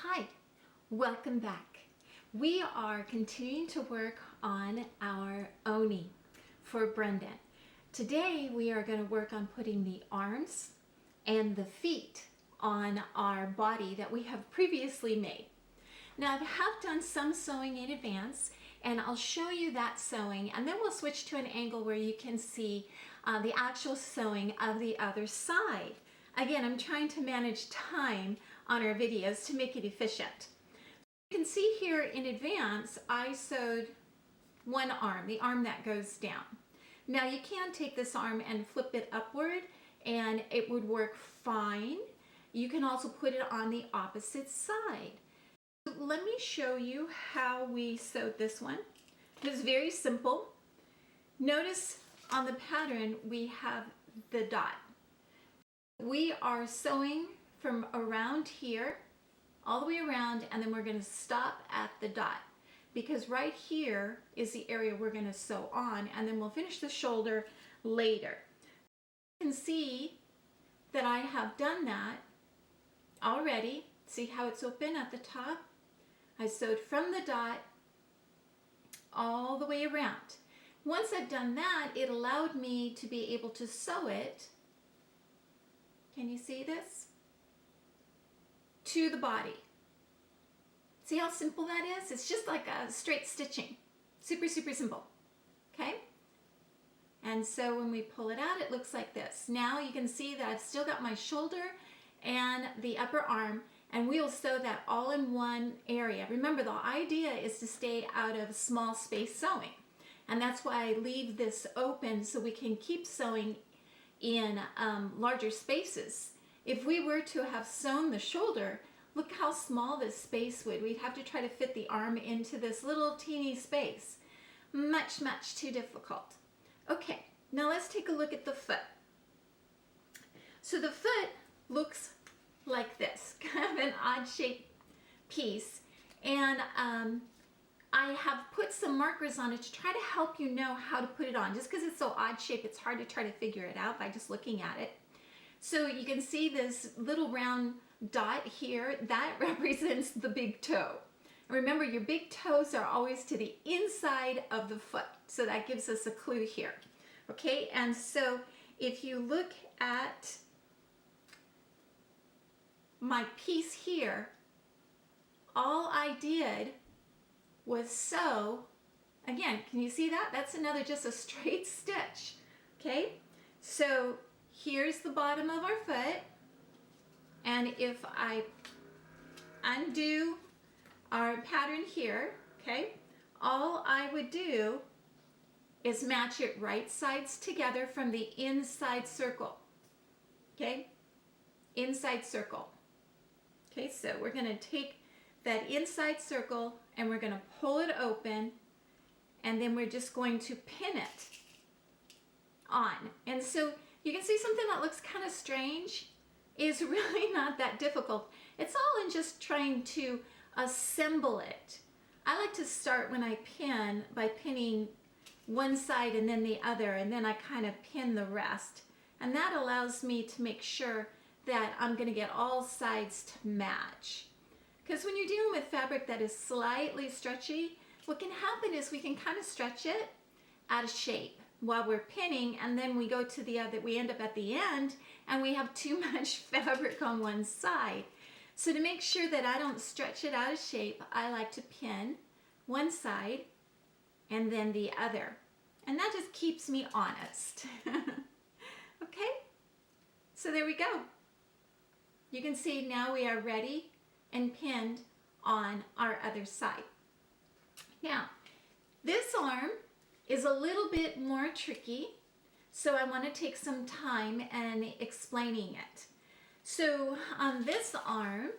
Hi, welcome back. We are continuing to work on our Oni for Brendan. Today we are going to work on putting the arms and the feet on our body that we have previously made. Now I have done some sewing in advance and I'll show you that sewing, and then we'll switch to an angle where you can see the actual sewing of the other side. Again, I'm trying to manage time on our videos to make it efficient. You can see here in advance, I sewed one arm, the arm that goes down. Now you can take this arm and flip it upward and it would work fine. You can also put it on the opposite side. Let me show you how we sewed this one. It's very simple. Notice on the pattern we have the dot. We are sewing from around here all the way around, and then we're going to stop at the dot because right here is the area we're going to sew on, and then we'll finish the shoulder later. You can see that I have done that already. See how it's open at the top? I sewed from the dot all the way around. Once I've done that, it allowed me to be able to sew it. Can you see this? To the body. See how simple that is? It's just like a straight stitching. Super, super simple. Okay? And so when we pull it out, it looks like this. Now you can see that I've still got my shoulder and the upper arm, and we'll sew that all in one area. Remember, the idea is to stay out of small space sewing. And that's why I leave this open so we can keep sewing in larger spaces. If we were to have sewn the shoulder, look how small this space would. We'd have to try to fit the arm into this little teeny space. Much, much too difficult. Okay, now let's take a look at the foot. So the foot looks like this, kind of an odd shaped piece. And I have put some markers on it to try to help you know how to put it on. Just because it's so odd shaped, it's hard to try to figure it out by just looking at it. So you can see this little round dot here, that represents the big toe. And remember, your big toes are always to the inside of the foot. So that gives us a clue here. Okay, and so if you look at my piece here, all I did was sew, again, can you see that? That's another just a straight stitch. Okay, so here's the bottom of our foot, and if I undo our pattern here, okay, all I would do is match it right sides together from the inside circle. Okay, inside circle. Okay, so we're going to take that inside circle and we're going to pull it open, and then we're just going to pin it on. And so you can see something that looks kind of strange is really not that difficult. It's all in just trying to assemble it. I like to start when I pin by pinning one side and then the other, and then I kind of pin the rest. And that allows me to make sure that I'm going to get all sides to match. Because when you're dealing with fabric that is slightly stretchy, what can happen is we can kind of stretch it out of shape while we're pinning, and then we go to the other, we end up at the end and we have too much fabric on one side. So to make sure that I don't stretch it out of shape, I like to pin one side and then the other. And that just keeps me honest. Okay, so there we go. You can see now we are ready and pinned on our other side. Now, this arm is a little bit more tricky, so I want to take some time and explaining it. So on this arm,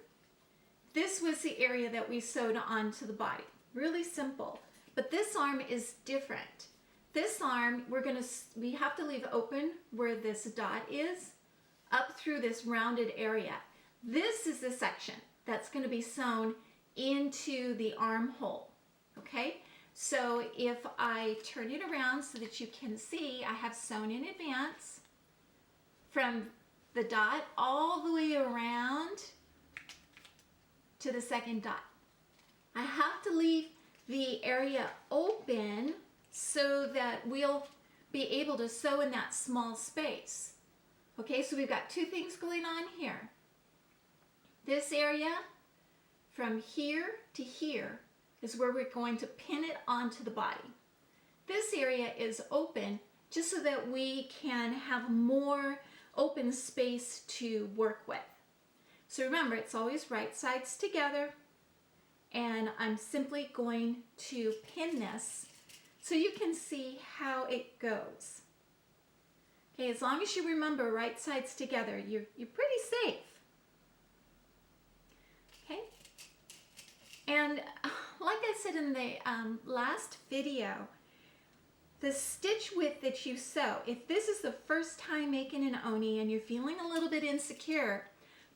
this was the area that we sewed onto the body. Really simple, but this arm is different. This arm, we have to leave open where this dot is, up through this rounded area. This is the section that's going to be sewn into the armhole. Okay, so if I turn it around so that you can see, I have sewn in advance from the dot all the way around to the second dot. I have to leave the area open so that we'll be able to sew in that small space. Okay, so we've got two things going on here. This area from here to here is where we're going to pin it onto the body. This area is open just so that we can have more open space to work with. So remember, it's always right sides together, and I'm simply going to pin this so you can see how it goes. Okay, as long as you remember right sides together, you're pretty safe. Okay, and like I said in the last video, the stitch width that you sew, if this is the first time making an oni and you're feeling a little bit insecure,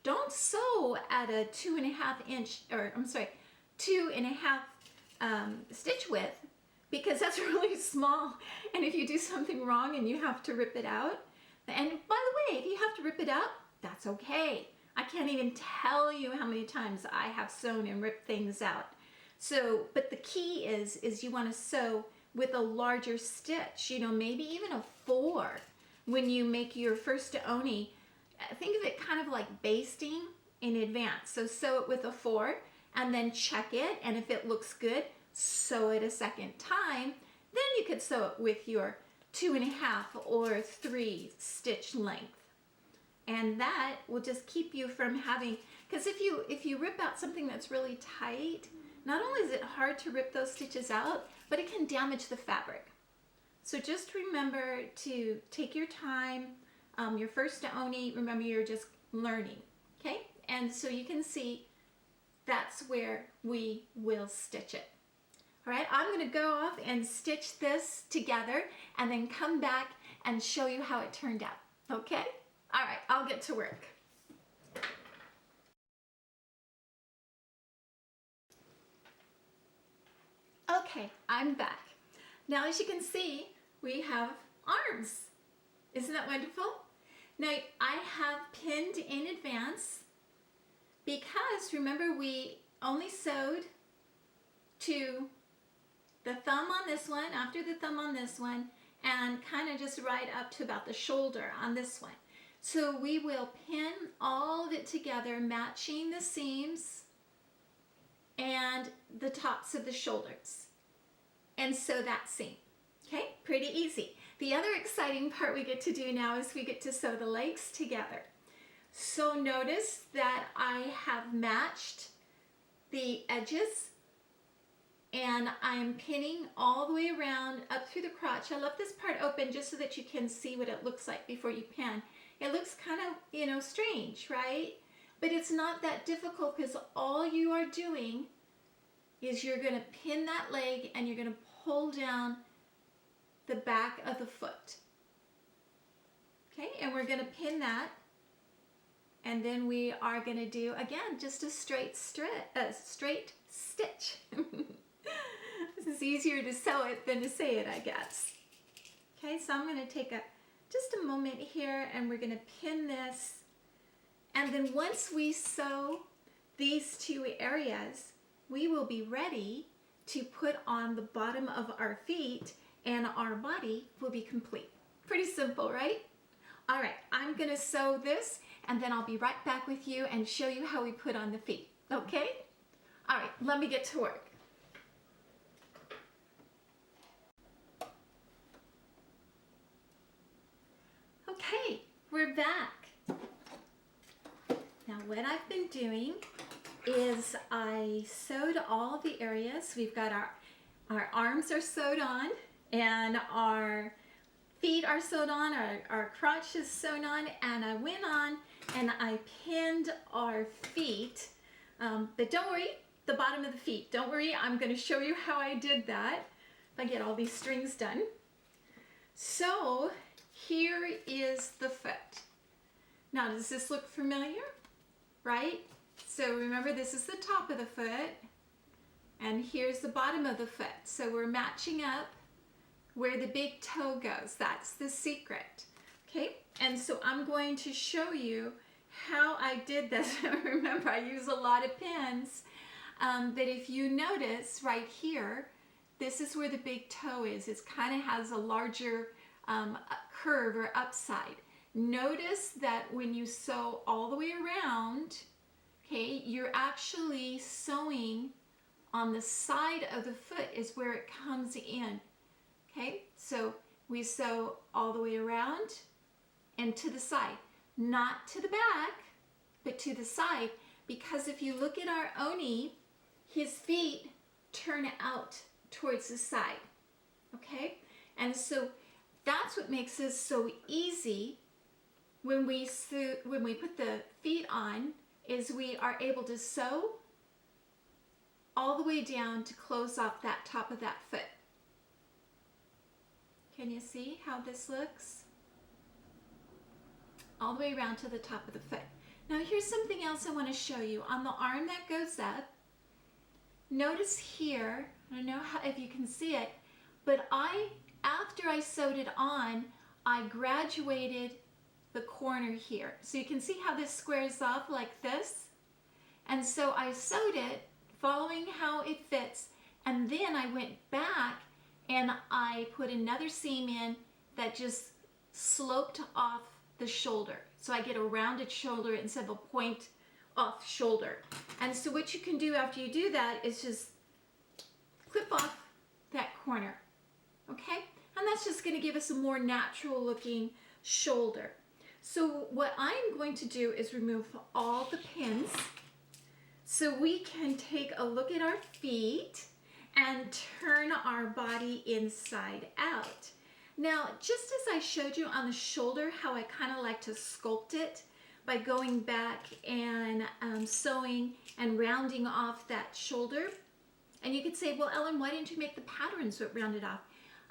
don't sew at a 2.5 inch, or I'm sorry, 2.5 stitch width, because that's really small. And if you do something wrong and you have to rip it out, and by the way, if you have to rip it out, that's okay. I can't even tell you how many times I have sewn and ripped things out. So, but the key is you want to sew with a larger stitch, you know, maybe even a 4 when you make your first oni. Think of it kind of like basting in advance. So sew it with a 4 and then check it, and if it looks good, sew it a second time. Then you could sew it with your 2.5 or 3 stitch length. And that will just keep you from having, because if you rip out something that's really tight, not only is it hard to rip those stitches out, but it can damage the fabric. So just remember to take your time. Your first oni, remember, you're just learning, okay? And so you can see that's where we will stitch it. All right, I'm gonna go off and stitch this together and then come back and show you how it turned out, okay? All right, I'll get to work. Okay, I'm back. Now, as you can see, we have arms. Isn't that wonderful? Now, I have pinned in advance because, remember, we only sewed to the thumb on this one, after the thumb on this one, and kind of just right up to about the shoulder on this one. So we will pin all of it together, matching the seams and the tops of the shoulders, and sew that seam. Okay, pretty easy. The other exciting part we get to do now is we get to sew the legs together. So notice that I have matched the edges, and I'm pinning all the way around up through the crotch. I left this part open just so that you can see what it looks like before you pin. It looks kind of, you know, strange, right? But it's not that difficult, because all you are doing is you're going to pin that leg and you're going to pull down the back of the foot. Okay, and we're going to pin that, and then we are going to do, again, just a straight stitch. This is easier to sew it than to say it, I guess. Okay, so I'm going to take just a moment here, and we're going to pin this, and then once we sew these two areas, we will be ready to put on the bottom of our feet, and our body will be complete. Pretty simple, right? All right, I'm gonna sew this, and then I'll be right back with you and show you how we put on the feet, okay? All right, let me get to work. Okay, we're back. Now what I've been doing is I sewed all of the areas. We've got our arms are sewed on, and our feet are sewed on, our crotch is sewn on, and I went on and I pinned our feet. But don't worry, the bottom of the feet, don't worry, I'm going to show you how I did that if I get all these strings done. So here is the foot. Now, does this look familiar? Right? So remember, this is the top of the foot, and here's the bottom of the foot. So we're matching up where the big toe goes. That's the secret. Okay, and so I'm going to show you how I did this. Remember, I use a lot of pins But if you notice right here, this is where the big toe is. It kind of has a larger curve or upside. Notice that when you sew all the way around, okay, you're actually sewing on the side of the foot is where it comes in. Okay, so we sew all the way around and to the side, not to the back, but to the side, because if you look at our Oni, his feet turn out towards the side, okay? And so that's what makes this so easy when we put the feet on, is we are able to sew all the way down to close off that top of that foot. Can you see how this looks? All the way around to the top of the foot. Now here's something else I want to show you. On the arm that goes up, notice here, I don't know if you can see it, but after I sewed it on, I graduated the corner here. So you can see how this squares off like this. And so I sewed it following how it fits, and then I went back and I put another seam in that just sloped off the shoulder. So I get a rounded shoulder instead of a point off shoulder. And so what you can do after you do that is just clip off that corner, okay? And that's just gonna give us a more natural looking shoulder. So what I'm going to do is remove all the pins so we can take a look at our feet and turn our body inside out. Now, just as I showed you on the shoulder, how I kind of like to sculpt it by going back and sewing and rounding off that shoulder. And you could say, well, Ellen, why didn't you make the pattern so it rounded off?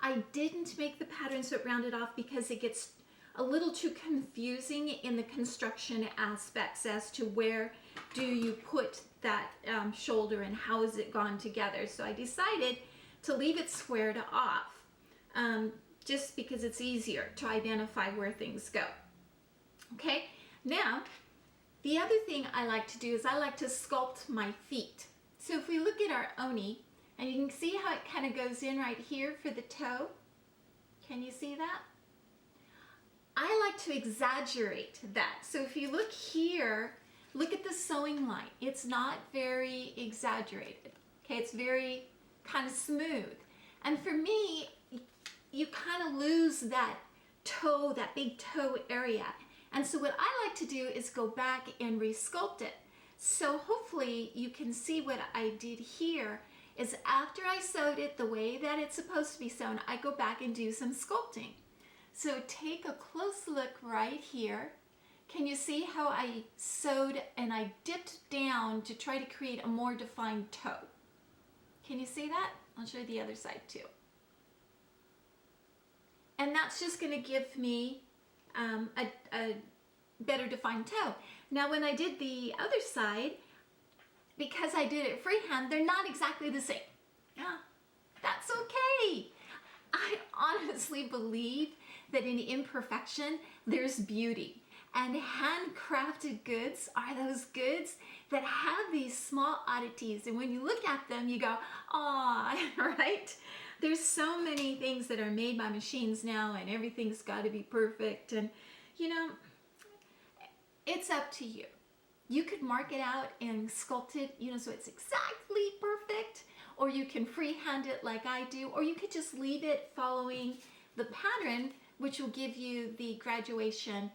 I didn't make the pattern so it rounded off because it gets a little too confusing in the construction aspects as to where do you put that shoulder and how is it gone together. So I decided to leave it squared off just because it's easier to identify where things go. Okay, now the other thing I like to do is I like to sculpt my feet. So if we look at our Oni, and you can see how it kind of goes in right here for the toe. Can you see that? I like to exaggerate that. So if you look here, look at the sewing line. It's not very exaggerated. Okay, it's very kind of smooth. And for me, you kind of lose that toe, that big toe area. And so what I like to do is go back and resculpt it. So hopefully you can see what I did here is after I sewed it the way that it's supposed to be sewn, I go back and do some sculpting. So take a close look right here. Can you see how I sewed and I dipped down to try to create a more defined toe? Can you see that? I'll show you the other side too. And that's just going to give me a better defined toe. Now when I did the other side, because I did it freehand, they're not exactly the same. Yeah, that's okay. I honestly believe that in imperfection, there's beauty. And handcrafted goods are those goods that have these small oddities. And when you look at them, you go, ah, right? There's so many things that are made by machines now and everything's got to be perfect. And, you know, it's up to you. You could mark it out and sculpt it, you know, so it's exactly perfect. Or you can freehand it like I do. Or you could just leave it following the pattern, which will give you the graduation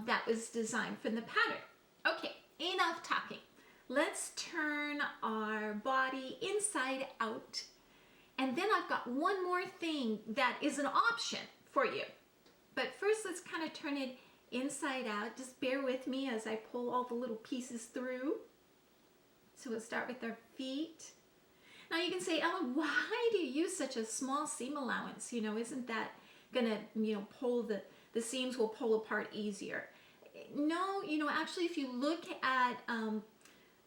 that was designed from the pattern. Okay, enough talking. Let's turn our body inside out. And then I've got one more thing that is an option for you. But first, let's kind of turn it inside out. Just bear with me as I pull all the little pieces through. So we'll start with our feet. Now you can say, Ellen, why do you use such a small seam allowance? You know, isn't that gonna, you know, pull the seams will pull apart easier? No, you know, actually if you look at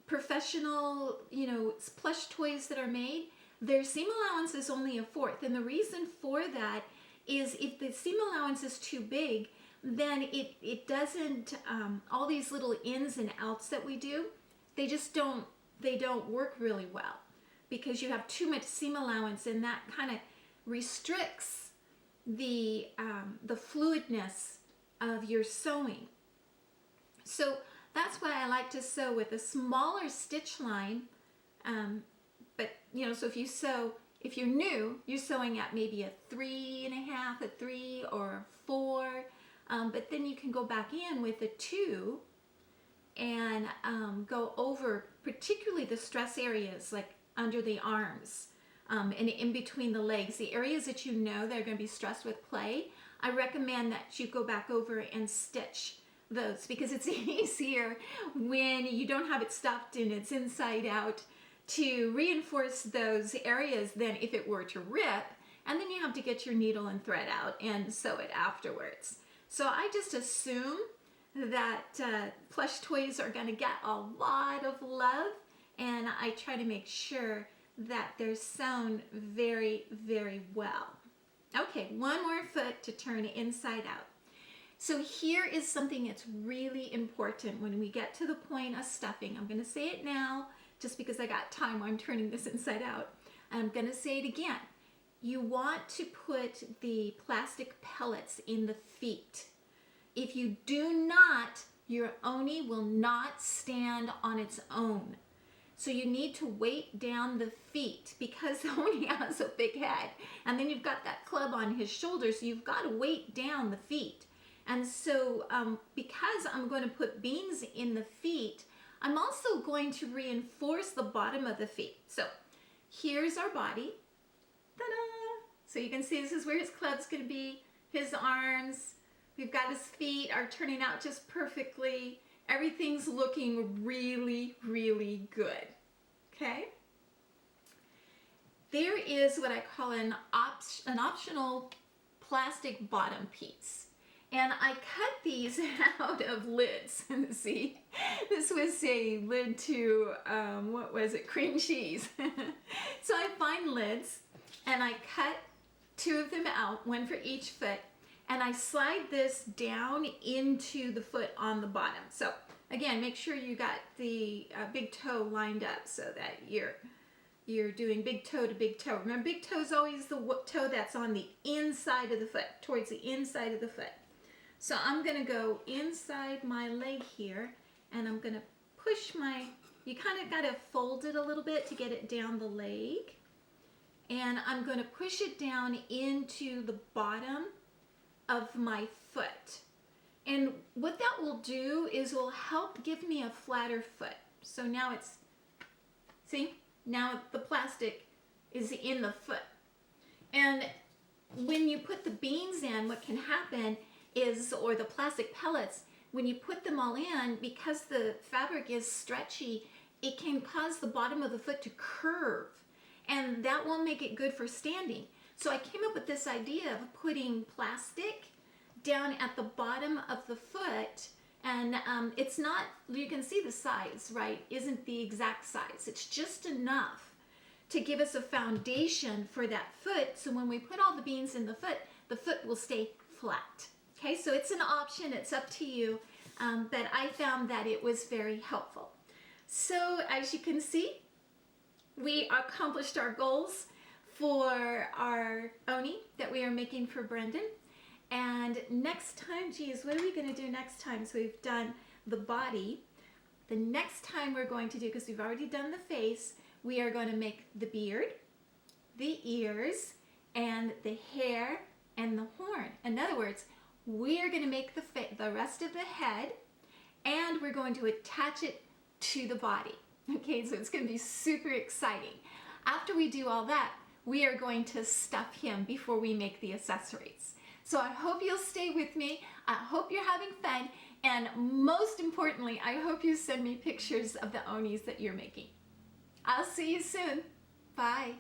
professional, you know, plush toys that are made, their seam allowance is only a fourth. And the reason for that is if the seam allowance is too big, then it doesn't, all these little ins and outs that we do, they just don't they don't work really well because you have too much seam allowance, and that kind of restricts the fluidness of your sewing. So that's why I like to sew with a smaller stitch line. But you know, so if you're new, you're sewing at maybe a 3.5, a 3, or a 4. But then you can go back in with a 2 and go over particularly the stress areas like under the arms and in between the legs, the areas that you know that are going to be stressed with play. I recommend that you go back over and stitch those because it's easier when you don't have it stuffed and it's inside out to reinforce those areas than if it were to rip, and then you have to get your needle and thread out and sew it afterwards. So I just assume that plush toys are going to get a lot of love, and I try to make sure that they're sewn very, very well. Okay, one more foot to turn inside out. So here is something that's really important when we get to the point of stuffing. I'm going to say it now just because I got time while I'm turning this inside out. I'm going to say it again. You want to put the plastic pellets in the feet. If you do not, your oni will not stand on its own. So you need to weight down the feet because the oni has a big head. And then you've got that club on his shoulder, so you've got to weight down the feet. And so because I'm going to put beans in the feet, I'm also going to reinforce the bottom of the feet. So here's our body. Ta-da! So you can see this is where his club's going to be, his arms. We've got his feet are turning out just perfectly. Everything's looking really, really good. Okay? There is what I call an optional plastic bottom piece. And I cut these out of lids. See, this was a lid to, what was it, cream cheese. So I find lids and I cut 2 of them out, 1 for each foot, and I slide this down into the foot on the bottom. So again, make sure you got the big toe lined up so that you're doing big toe to big toe. Remember, big toe is always the toe that's on the inside of the foot, towards the inside of the foot. So I'm going to go inside my leg here, and I'm going to push you kind of got to fold it a little bit to get it down the leg. And I'm going to push it down into the bottom of my foot. And what that will do is will help give me a flatter foot. So now see, now the plastic is in the foot. And when you put the beans in, what can happen is, or the plastic pellets, when you put them all in, because the fabric is stretchy, it can cause the bottom of the foot to curve, and that won't make it good for standing. So I came up with this idea of putting plastic down at the bottom of the foot, and it's not, you can see the size, right, isn't the exact size. It's just enough to give us a foundation for that foot, so when we put all the beans in the foot will stay flat. Okay, so it's an option, it's up to you, but I found that it was very helpful. So as you can see, we accomplished our goals for our oni that we are making for Brendan. And next time, geez, what are we going to do next time? So we've done the body. The next time we're going to do, because we've already done the face, we are going to make the beard, the ears, and the hair, and the horn. In other words, we are going to make the rest of the head, and we're going to attach it to the body. Okay, so it's going to be super exciting. After we do all that, we are going to stuff him before we make the accessories. So I hope you'll stay with me. I hope you're having fun. And most importantly, I hope you send me pictures of the onis that you're making. I'll see you soon. Bye.